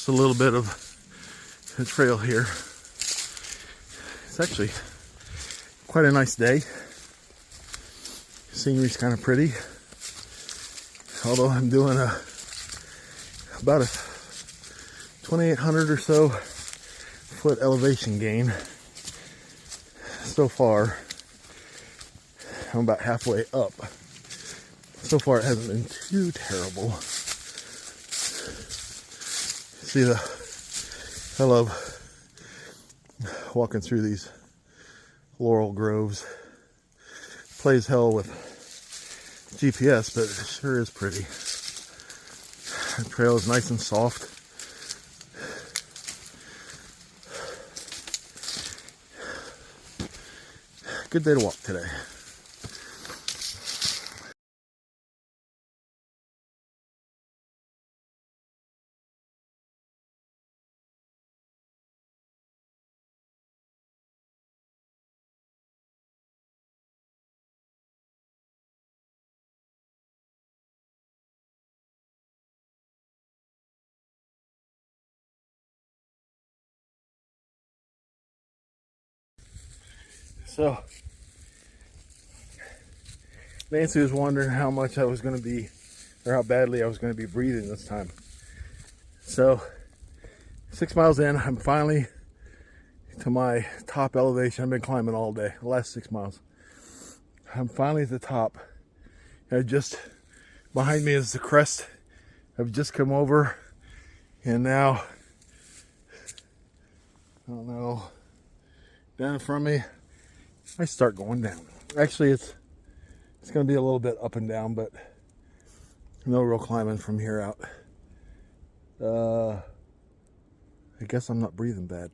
a little bit of the trail here. It's actually quite a nice day. Scenery's kind of pretty. Although I'm doing about a 2,800 or so foot elevation gain so far. I'm about halfway up. So far it hasn't been too terrible. See, I love walking through these laurel groves. Plays hell with GPS, but it sure is pretty. The trail is nice and soft. Good day to walk today. So, Nancy was wondering how much I was going to be, or how badly I was going to be breathing this time. So, 6 miles in, I'm finally to my top elevation. I've been climbing all day, the last 6 miles. I'm finally at the top. And just behind me is the crest. I've just come over, and now, I don't know, down in front of me, I start going down. Actually, it's going to be a little bit up and down, but no real climbing from here out. I guess I'm not breathing bad.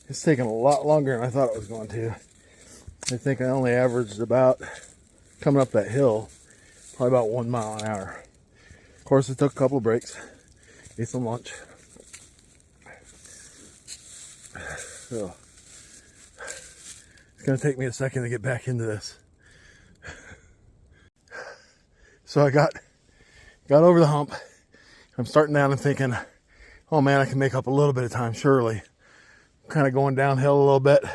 It's taking a lot longer than I thought it was going to. I think I only averaged about, coming up that hill, probably about 1 mile an hour. Of course, it took a couple of breaks, ate some lunch. So, it's going to take me a second to get back into this. So I got over the hump. I'm starting down and thinking, oh man, I can make up a little bit of time, surely. I'm kind of going downhill a little bit.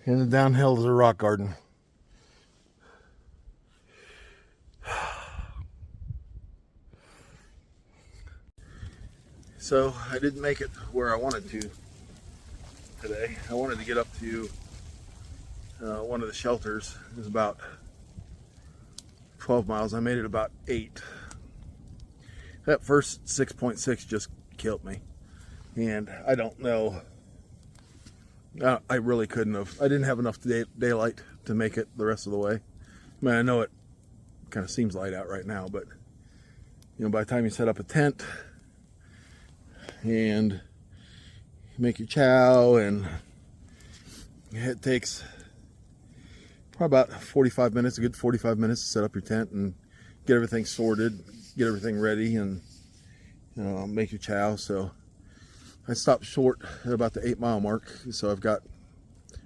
And the downhill is a rock garden. So I didn't make it where I wanted to today. I wanted to get up to one of the shelters. It was about 12 miles. I made it about 8. That first 6.6 just killed me. And I don't know. I really couldn't have. I didn't have enough daylight to make it the rest of the way. I mean, I know it kind of seems light out right now, but you know, by the time you set up a tent and make your chow, and it takes probably about 45 minutes, a good 45 minutes to set up your tent and get everything sorted, get everything ready, and you know, make your chow. So I stopped short at about the 8 mile mark, so I've got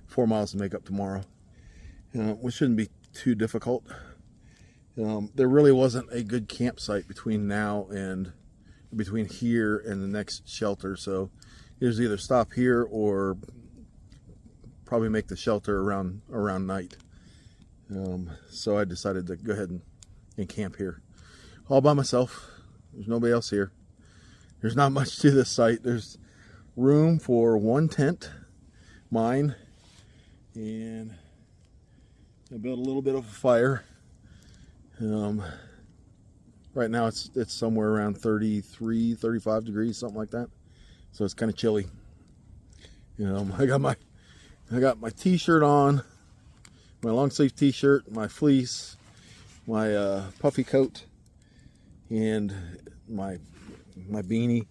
4 miles to make up tomorrow, which shouldn't be too difficult. There really wasn't a good campsite between here and the next shelter, so it was either stop here or probably make the shelter around night. So I decided to go ahead and camp here all by myself. There's nobody else here. There's not much to this site. There's room for one tent, mine, and I built a little bit of a fire. Right now it's somewhere around 33, 35 degrees, something like that. So it's kind of chilly. I got my t-shirt on, my long sleeve t-shirt, my fleece, my puffy coat, and my beanie.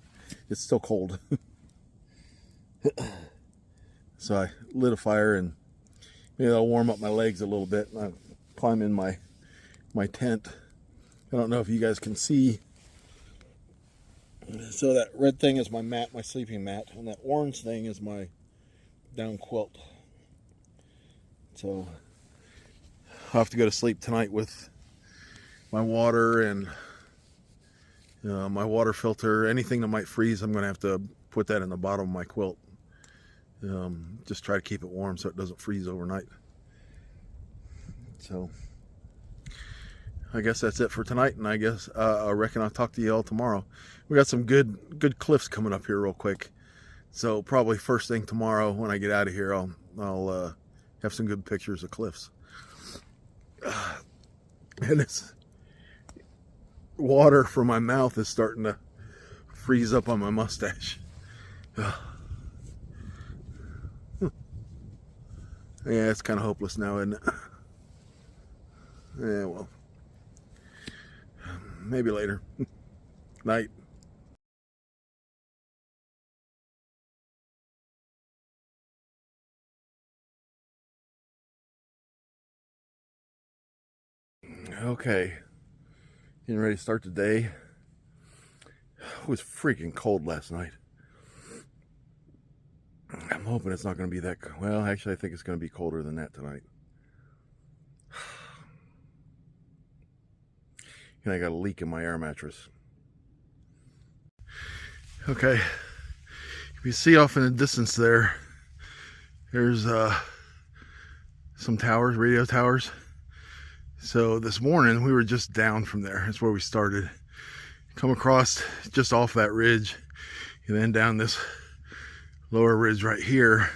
It's still cold. So I lit a fire, and maybe I'll warm up my legs a little bit. I climb in my tent. I don't know if you guys can see. So that red thing is my mat, my sleeping mat, and that orange thing is my down quilt. So I'll have to go to sleep tonight with my water and my water filter. Anything that might freeze, I'm going to have to put that in the bottom of my quilt. Just try to keep it warm so it doesn't freeze overnight. So I guess that's it for tonight, and I guess I reckon I'll talk to you all tomorrow. We got some good cliffs coming up here real quick, so probably first thing tomorrow when I get out of here, I'll have some good pictures of cliffs. And this water from my mouth is starting to freeze up on my mustache. Yeah, it's kind of hopeless now, isn't it? Yeah, well, maybe later. Night. Okay, getting ready to start the day. It was freaking cold last night. I'm hoping it's not going to be that cold. Well, actually, I think it's going to be colder than that tonight. And I got a leak in my air mattress. Okay, if you see off in the distance there's some towers, radio towers. So this morning we were just down from there. That's where we started. Come across just off that ridge, and then down this lower ridge right here,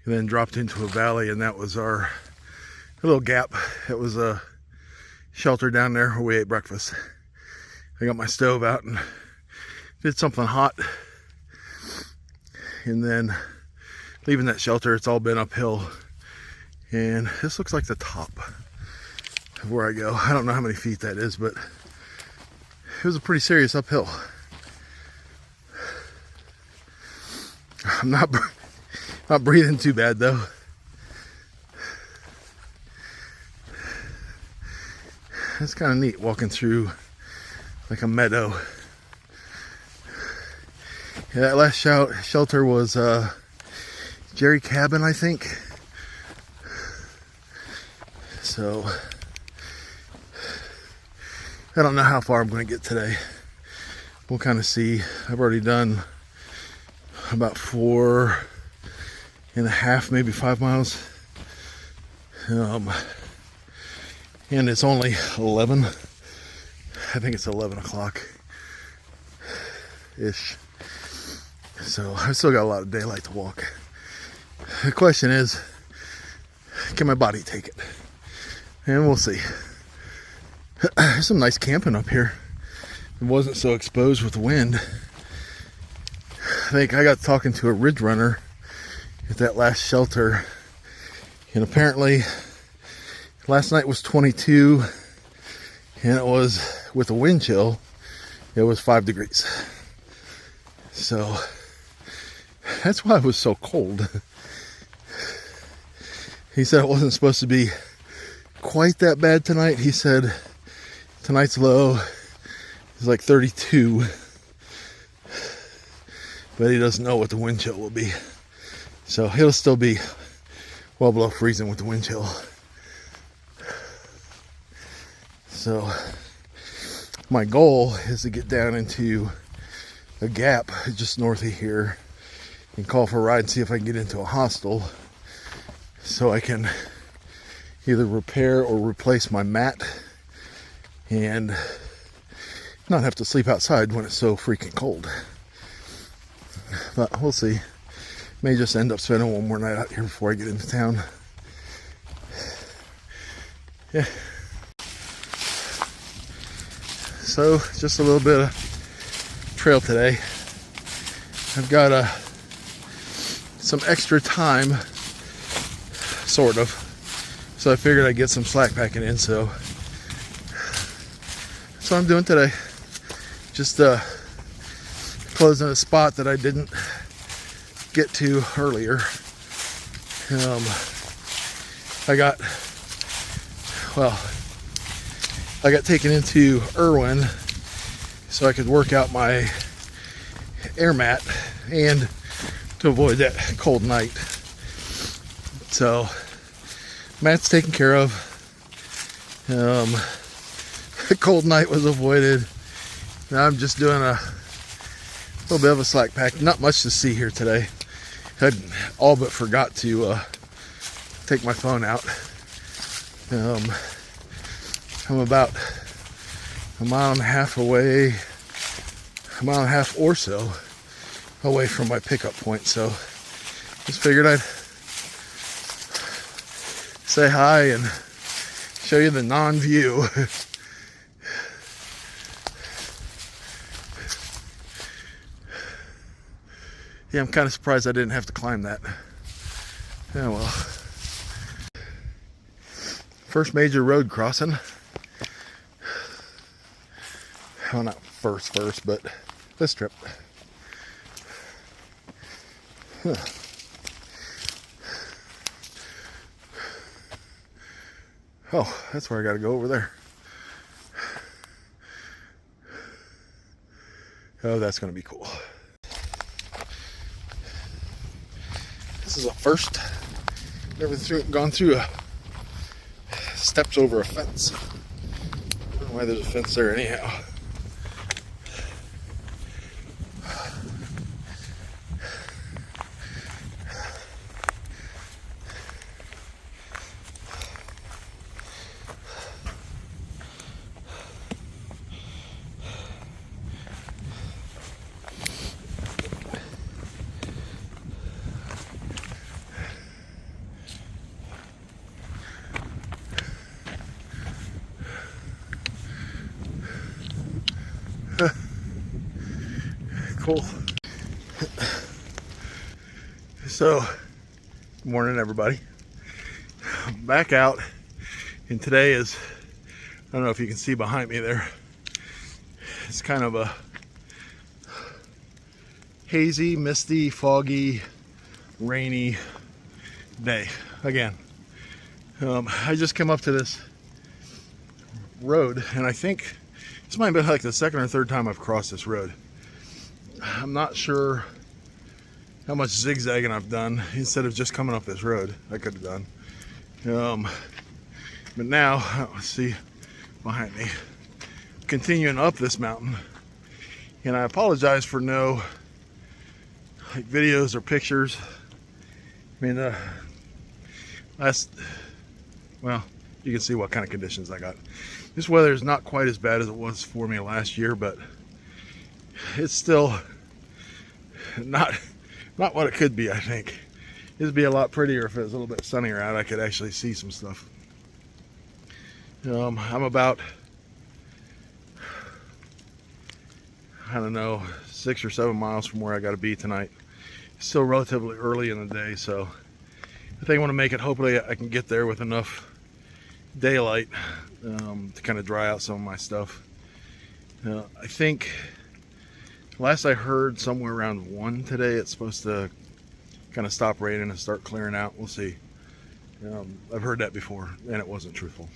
and then dropped into a valley, and that was our little gap. It was a shelter down there where we ate breakfast. I got my stove out and did something hot, and then leaving that shelter, it's all been uphill, and this looks like the top of where I go. I don't know how many feet that is, but it was a pretty serious uphill. I'm not breathing too bad though. It's kind of neat walking through like a meadow. Yeah, that last shelter was Jerry Cabin, I think. So I don't know how far I'm going to get today. We'll kind of see. I've already done about 4.5, maybe 5 miles. And it's only 11. I think it's 11 o'clock ish. So I've still got a lot of daylight to walk. The question is, can my body take it? And we'll see. There's some nice camping up here. It wasn't so exposed with the wind. I think I got talking to a ridge runner at that last shelter, and apparently last night was 22, and it was, with a wind chill, it was 5 degrees. So that's why it was so cold. He said it wasn't supposed to be quite that bad tonight. He said tonight's low is like 32, but he doesn't know what the wind chill will be. So it'll still be well below freezing with the wind chill. So my goal is to get down into a gap just north of here and call for a ride and see if I can get into a hostel so I can either repair or replace my mat and not have to sleep outside when it's so freaking cold. But we'll see. May just end up spending one more night out here before I get into town. Yeah. So just a little bit of trail today. I've got some extra time, sort of. So I figured I'd get some slack packing in. So that's what I'm doing today. Just closing a spot that I didn't get to earlier. I got taken into Irwin so I could work out my air mat and to avoid that cold night. So Matt's taken care of. A cold night was avoided. Now I'm just doing a little bit of a slack pack. Not much to see here today. I all but forgot to take my phone out. I'm about a mile and a half away, a mile and a half or so away from my pickup point. So just figured I'd say hi and show you the non-view. Yeah, I'm kind of surprised I didn't have to climb that. Yeah, well. First major road crossing. Well, not first, but this trip. Huh. Oh, that's where I gotta go over there. Oh, that's gonna be cool. This is a first. Never gone through steps over a fence. I don't know why there's a fence there anyhow. Cool. So, good morning, everybody. I'm back out, and today is, I don't know if you can see behind me there, it's kind of a hazy, misty, foggy, rainy day again. I just came up to this road, and I think this might have been like the second or third time I've crossed this road. I'm not sure how much zigzagging I've done instead of just coming up this road. I could have done. But now, see behind me, continuing up this mountain. And I apologize for no like videos or pictures. I mean, well, you can see what kind of conditions I got. This weather is not quite as bad as it was for me last year, but it's still not what it could be. I think it'd be a lot prettier if it was a little bit sunnier out. I could actually see some stuff. I'm about, I don't know, 6 or 7 miles from where I got to be tonight. It's still relatively early in the day, so I think I want to make it. Hopefully I can get there with enough daylight to kind of dry out some of my stuff. I think last I heard, somewhere around 1 today, it's supposed to kind of stop raining and start clearing out. We'll see. I've heard that before, and it wasn't truthful.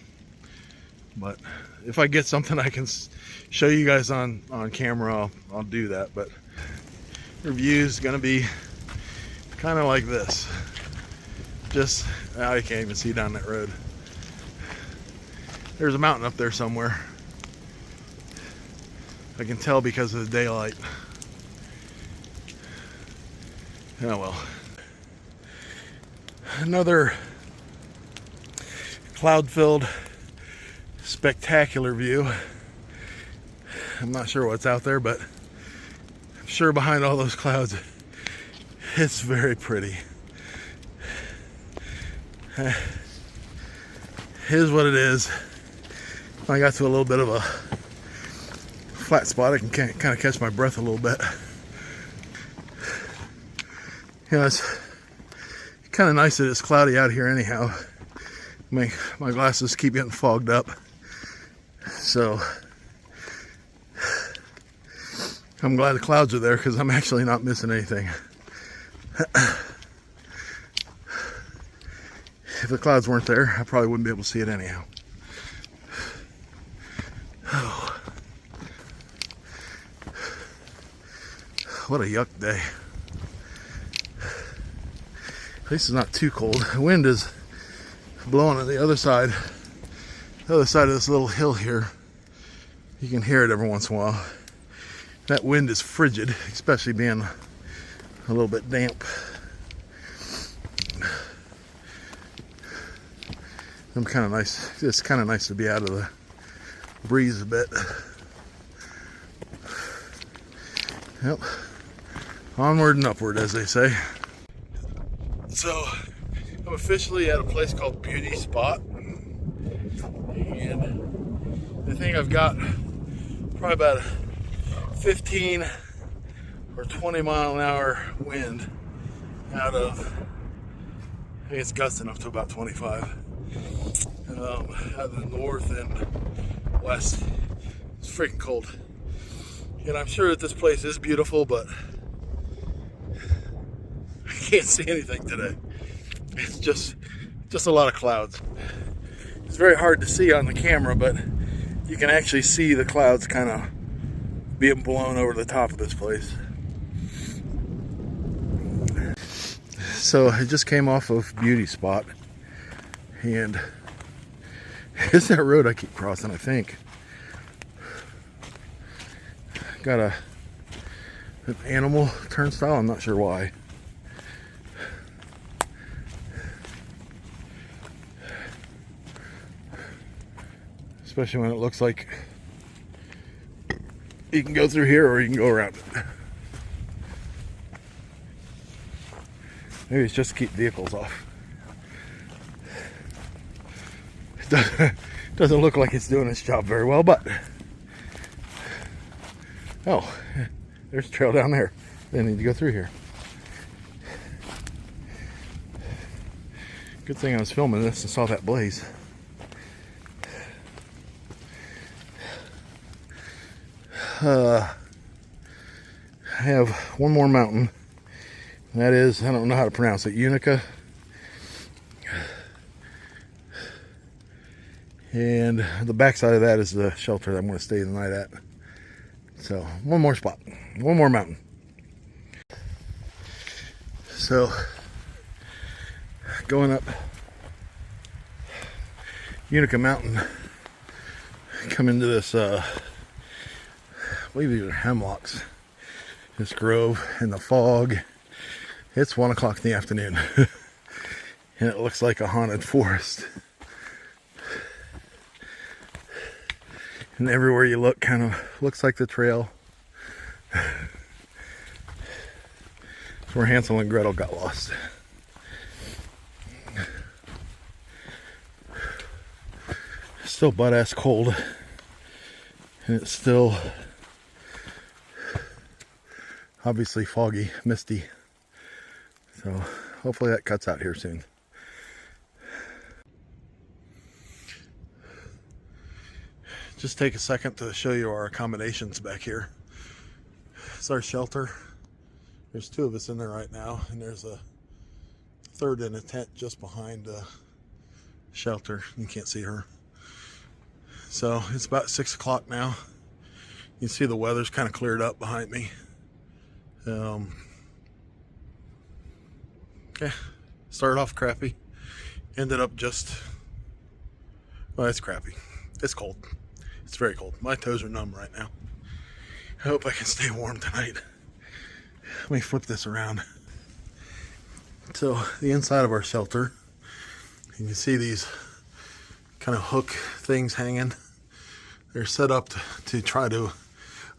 But if I get something I can show you guys on camera, I'll do that. But your view is going to be kind of like this. Just, now you can't even see down that road. There's a mountain up there somewhere. I can tell because of the daylight. Oh well. Another cloud-filled, spectacular view. I'm not sure what's out there, but I'm sure behind all those clouds, it's very pretty. Here's what it is. I got to a little bit of a flat spot. I can kind of catch my breath a little bit. You know, it's kind of nice that it's cloudy out here anyhow. My glasses keep getting fogged up. So I'm glad the clouds are there because I'm actually not missing anything. If the clouds weren't there, I probably wouldn't be able to see it anyhow. Oh. What a yuck day. place is not too cold. The wind is blowing on the other side of this little hill here. You can hear it every once in a while. That wind is frigid, especially being a little bit damp. It's kind of nice. It's kind of nice to be out of the breeze a bit. Yep. Onward and upward, as they say. So, I'm officially at a place called Beauty Spot. And I think I've got probably about a 15 or 20 mile an hour wind out of, I think it's gusting up to about 25. Out of the north and west. It's freaking cold. And I'm sure that this place is beautiful, but I can't see anything today. It's just a lot of clouds. It's very hard to see on the camera, but you can actually see the clouds kind of being blown over the top of this place. So I just came off of Beauty Spot, and it's that road I keep crossing, I think. Got an animal turnstile, I'm not sure why. Especially when it looks like you can go through here or you can go around it. Maybe it's just to keep vehicles off. It doesn't look like it's doing its job very well, but oh, there's a trail down there. They need to go through here. Good thing I was filming this and saw that blaze. I have one more mountain. And that is, I don't know how to pronounce it, Unica. And the backside of that is the shelter that I'm going to stay the night at. So, one more spot. One more mountain. So, going up Unica Mountain, come into this, I believe these are hemlocks. This grove in the fog. It's 1 o'clock in the afternoon. And it looks like a haunted forest. And everywhere you look kind of looks like the trail. It's where Hansel and Gretel got lost. It's still butt-ass cold. And it's still obviously foggy, misty. So hopefully that cuts out here soon. Just take a second to show you our accommodations back here. It's our shelter. There's 2 of us in there right now, and there's a third in a tent just behind the shelter. You can't see her. So it's about 6 o'clock now. You can see the weather's kind of cleared up behind me. Okay, started off crappy. Ended up just, well, it's crappy. It's cold. It's very cold. My toes are numb right now. I hope I can stay warm tonight. Let me flip this around. So the inside of our shelter, you can see these kind of hook things hanging. They're set up to try to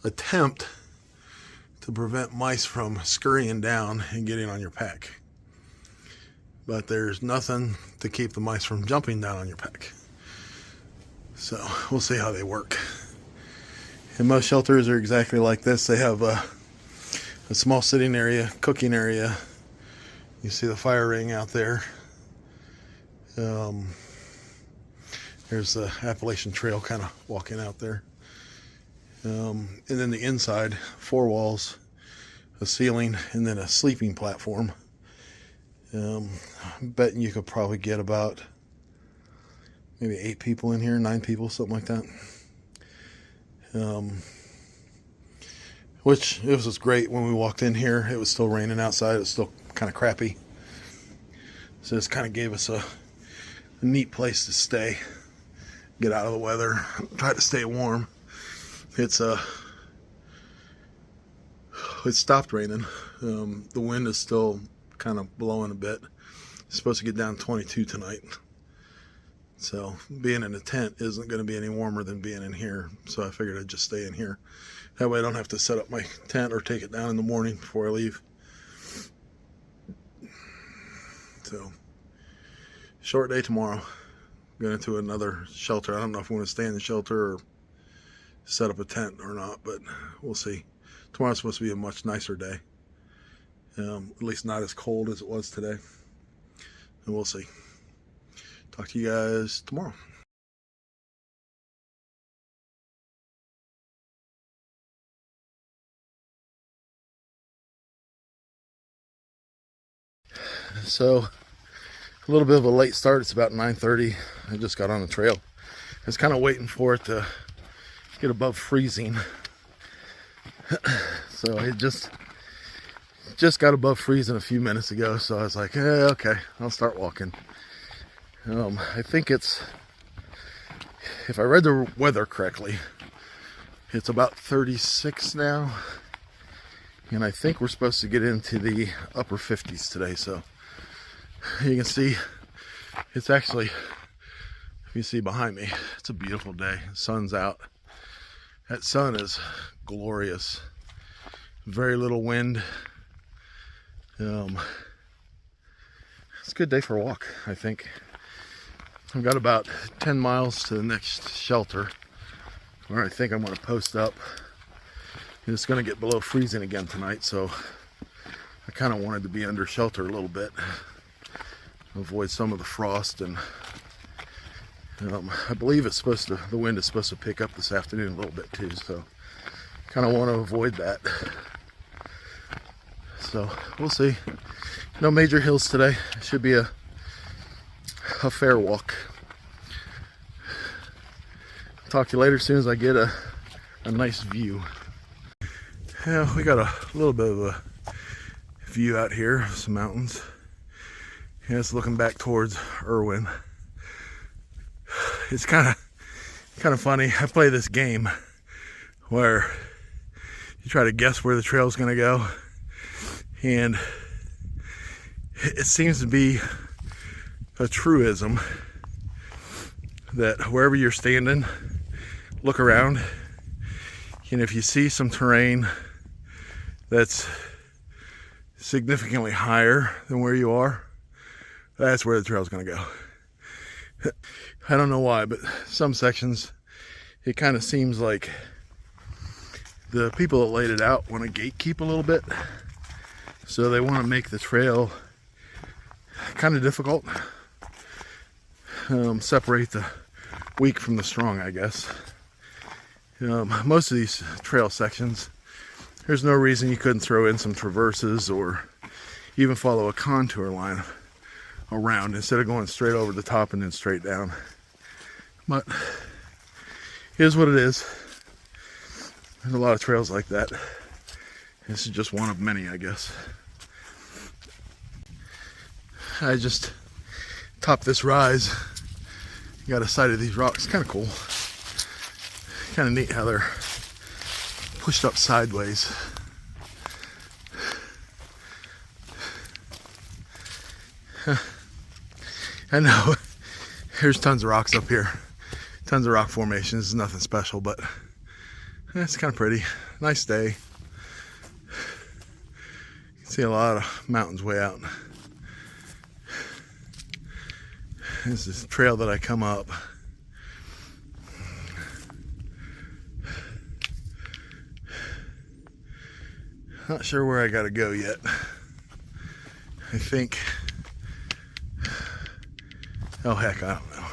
attempt to prevent mice from scurrying down and getting on your pack. But there's nothing to keep the mice from jumping down on your pack. So we'll see how they work. And most shelters are exactly like this. They have a small sitting area, cooking area. You see the fire ring out there. There's the Appalachian Trail kind of walking out there. And then the inside, 4 walls, a ceiling, and then a sleeping platform. I'm betting you could probably get about maybe 8 people in here, 9 people, something like that. Which it was just great when we walked in here. It was still raining outside. It was still kind of crappy. So this kind of gave us a neat place to stay, get out of the weather, try to stay warm. It stopped raining. The wind is still kind of blowing a bit. It's supposed to get down 22 tonight. So being in a tent isn't going to be any warmer than being in here. So I figured I'd just stay in here. That way I don't have to set up my tent or take it down in the morning before I leave. So short day tomorrow. Going to another shelter. I don't know if I'm going to stay in the shelter or set up a tent or not, but we'll see. Tomorrow's supposed to be a much nicer day. At least not as cold as it was today. And we'll see. Talk to you guys tomorrow. So, a little bit of a late start. It's about 9:30. I just got on the trail. I was kind of waiting for it to get above freezing. So it just got above freezing a few minutes ago. So I was like, okay, I'll start walking. I think it's, if I read the weather correctly, it's about 36 now. And I think we're supposed to get into the upper 50s today. So you can see it's actually, if you see behind me, it's a beautiful day. The sun's out. That sun is glorious. Very little wind. It's a good day for a walk, I think. I've got about 10 miles to the next shelter where I think I'm going to post up. And it's going to get below freezing again tonight, so I kind of wanted to be under shelter a little bit, avoid some of the frost. And I believe the wind is supposed to pick up this afternoon a little bit too, so kind of want to avoid that. So we'll see. No major hills today. It should be a fair walk. Talk to you later as soon as I get a nice view. Yeah, we got a little bit of a view out here, some mountains. Yeah, it's looking back towards Irwin. It's kind of funny. I play this game where you try to guess where the trail's gonna go, and it seems to be a truism that wherever you're standing, look around, and if you see some terrain that's significantly higher than where you are, that's where the trail's gonna go. I don't know why, but some sections, it kind of seems like the people that laid it out want to gatekeep a little bit. So they want to make the trail kind of difficult. Separate the weak from the strong, I guess. Most of these trail sections, there's no reason you couldn't throw in some traverses or even follow a contour line around instead of going straight over the top and then straight down. But here's what it is. There's a lot of trails like that. This is just one of many, I guess. I just topped this rise. Got a sight of these rocks. Kind of cool. Kind of neat how they're pushed up sideways. I know there's tons of rocks up here. Tons of rock formations. It's nothing special, but it's kind of pretty. Nice day. You can see a lot of mountains way out. This is the trail that I come up. Not sure where I gotta go yet. I think, oh heck, I don't know.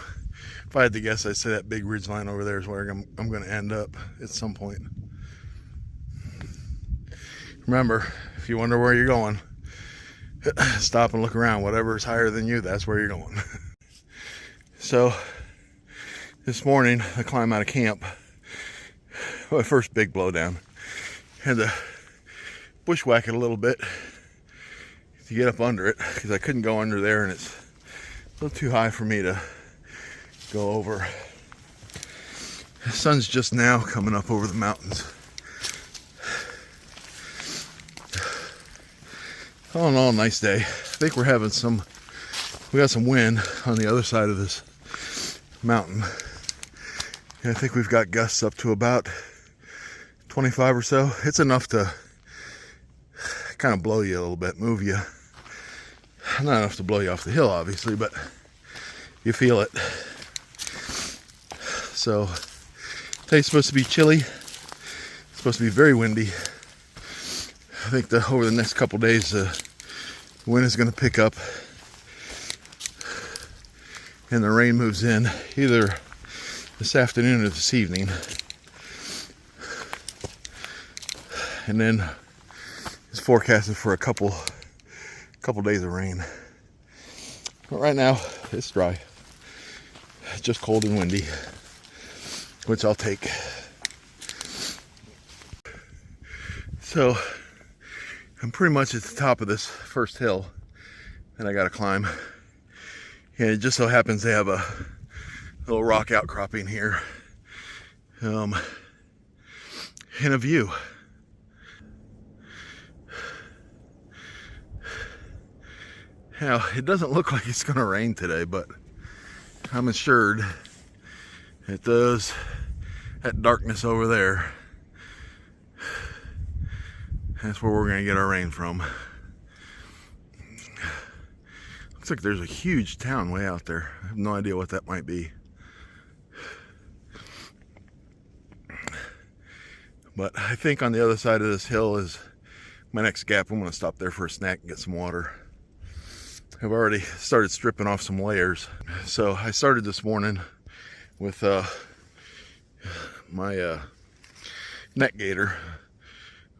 If I had to guess, I'd say that big ridge line over there is where I'm gonna end up at some point. Remember, if you wonder where you're going, stop and look around. Whatever is higher than you, that's where you're going. So, this morning, I climbed out of camp. My first big blowdown. Had to bushwhack it a little bit to get up under it, because I couldn't go under there, and it's little too high for me to go over. The sun's just now coming up over the mountains. All in all, nice day. I think we got some wind on the other side of this mountain. And I think we've got gusts up to about 25 or so. It's enough to kind of blow you a little bit, move you. Not enough to blow you off the hill, obviously, but you feel it. So, today's supposed to be chilly. It's supposed to be very windy. I think over the next couple days, the wind is going to pick up and the rain moves in either this afternoon or this evening. And then it's forecasted for a couple days of rain. But right now, it's dry. It's just cold and windy, which I'll take. So, I'm pretty much at the top of this first hill that I gotta climb. And it just so happens they have a little rock outcropping here. And a view. Now, it doesn't look like it's gonna rain today, but I'm assured it does. That darkness over there, that's where we're gonna get our rain from. Looks like there's a huge town way out there. I have no idea what that might be. But I think on the other side of this hill is my next gap. I'm gonna stop there for a snack and get some water. I've already started stripping off some layers. So I started this morning with my neck gaiter,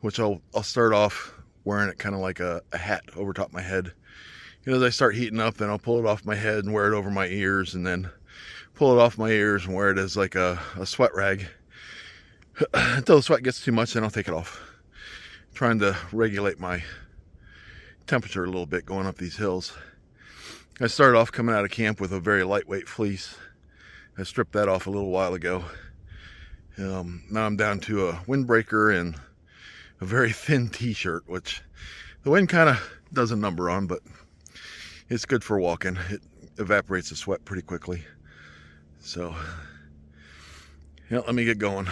which I'll start off wearing it kind of like a hat over top my head. You know, as I start heating up, then I'll pull it off my head and wear it over my ears, and then pull it off my ears and wear it as like a sweat rag. Until the sweat gets too much, then I'll take it off. Trying to regulate my temperature a little bit going up these hills. I started off coming out of camp with a very lightweight fleece. I stripped that off a little while ago. Now I'm down to a windbreaker and a very thin t-shirt, which the wind kind of does a number on, but it's good for walking. It evaporates the sweat pretty quickly. So, yeah, let me get going.